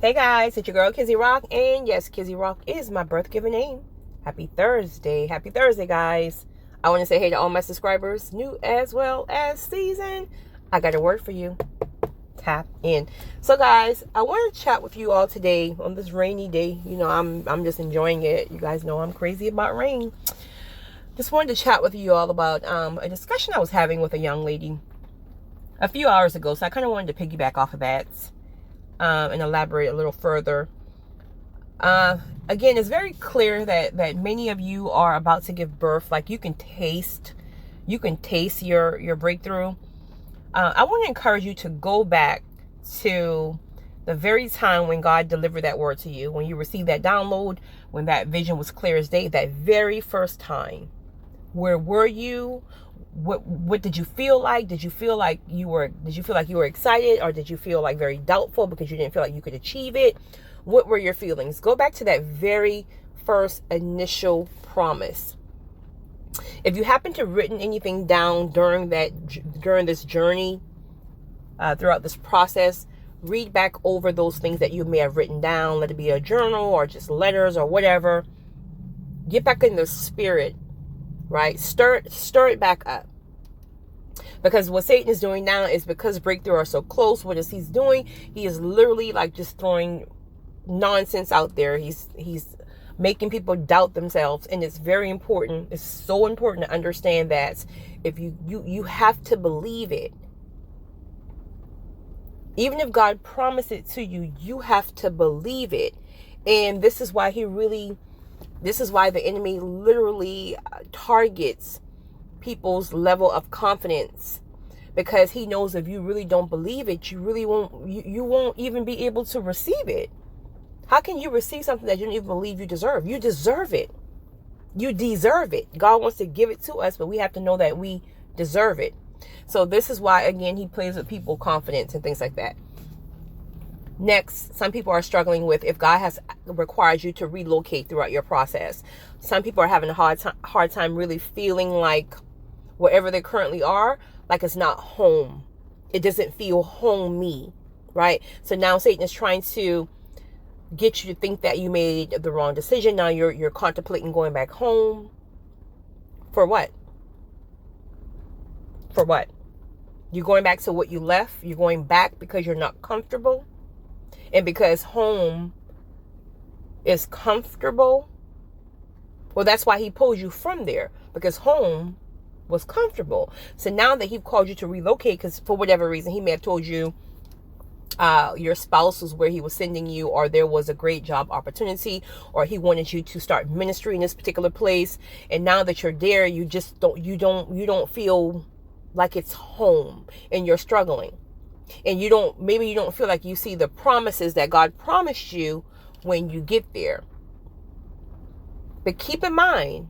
Hey guys, it's your girl Kizzy Rock, and yes, Kizzy Rock is my birth given name. Happy Thursday, guys. I want to say hey to all my subscribers, new as well as seasoned. I got a word for you. Tap in. So guys, I want to chat with you all today on this rainy day. You know, I'm just enjoying it. You guys know I'm crazy about rain. Just wanted to chat with you all about a discussion I was having with a young lady a few hours ago. So I kind of wanted to piggyback off of that. And elaborate a little further. Again, it's very clear that many of you are about to give birth. Like you can taste your breakthrough. I want to encourage you to go back to the very time when God delivered that word to you, when you received that download, when that vision was clear as day, that very first time. Where were you? What did you feel like? Did you feel like you were excited, or did you feel like very doubtful because you didn't feel like you could achieve it? What were your feelings? Go back to that very first initial promise. If you happen to written anything down during this journey, throughout this process, read back over those things that you may have written down. Let it be a journal or just letters or whatever. Get back in the spirit. Right? Stir it back up. Because what Satan is doing now is, because breakthrough are so close, what is he's doing? He is literally like just throwing nonsense out there. He's making people doubt themselves. And it's very important. It's so important to understand that if you have to believe it. Even if God promised it to you, you have to believe it. And this is why the enemy literally targets people's level of confidence, because he knows if you really don't believe it, you won't even be able to receive it. How can you receive something that you don't even believe you deserve? You deserve it. You deserve it. God wants to give it to us, but we have to know that we deserve it. So this is why, again, he plays with people's confidence and things like that. Next, some people are struggling with if God has required you to relocate throughout your process. Some people are having a hard time really feeling like wherever they currently are, like it's not home. It doesn't feel homey, right? So now Satan is trying to get you to think that you made the wrong decision. Now you're contemplating going back home. For what? For what? You're going back to what you left. You're going back because you're not comfortable. And because home is comfortable, well, that's why he pulled you from there, because home was comfortable. So now that he called you to relocate, because for whatever reason, he may have told you your spouse was where he was sending you, or there was a great job opportunity, or he wanted you to start ministry in this particular place. And now that you're there, you don't feel like it's home, and you're struggling. And maybe you don't feel like you see the promises that God promised you when you get there. But keep in mind,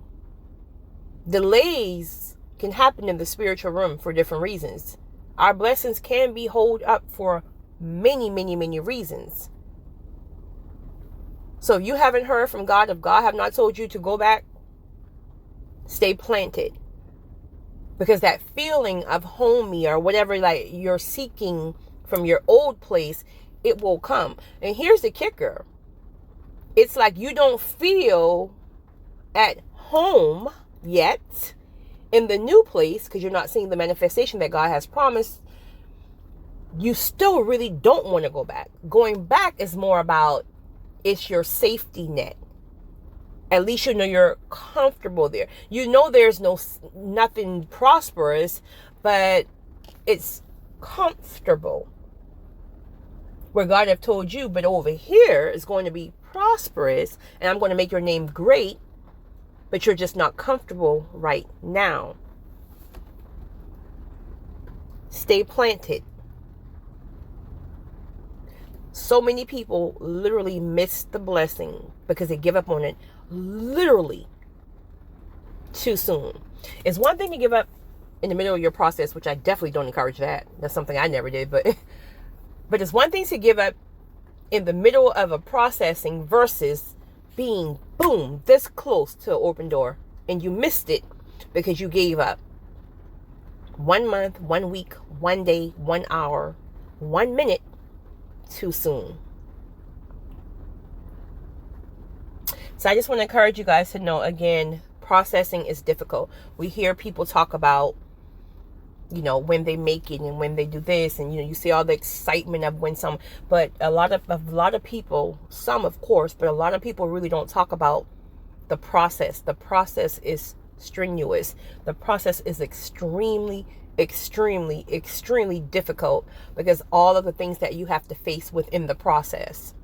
delays can happen in the spiritual realm for different reasons. Our blessings can be held up for many, many, many reasons. So if you haven't heard from God, if God have not told you to go back, stay planted. Because that feeling of homey or whatever, like you're seeking from your old place, it will come. And here's the kicker. It's like you don't feel at home yet in the new place because you're not seeing the manifestation that God has promised. You still really don't want to go back. Going back is more about, it's your safety net. At least you know you're comfortable there. You know there's nothing prosperous, but it's comfortable. Where God have told you, but over here is going to be prosperous, and I'm going to make your name great, but you're just not comfortable right now. Stay planted. So many people literally miss the blessing because they give up on it literally too soon. It's one thing to give up in the middle of your process, which I definitely don't encourage that. That's something I never did, but it's one thing to give up in the middle of a processing versus being, boom, this close to an open door and you missed it because you gave up. 1 month, 1 week, 1 day, 1 hour, 1 minute too soon. So I just want to encourage you guys to know, again, processing is difficult. We hear people talk about, you know, when they make it and when they do this, and you know, you see all the excitement of when some, but a lot of people, some of course, but a lot of people really don't talk about the process. The process is strenuous. The process is extremely difficult, because all of the things that you have to face within the process.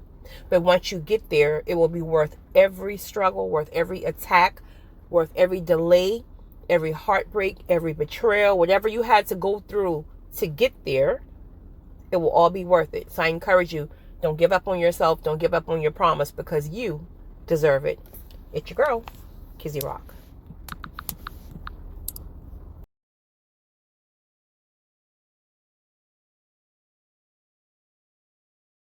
But once you get there, it will be worth every struggle, worth every attack, worth every delay, every heartbreak, every betrayal, whatever you had to go through to get there. It will all be worth it. So I encourage you, don't give up on yourself. Don't give up on your promise, because you deserve it. It's your girl, Kizzy Rock.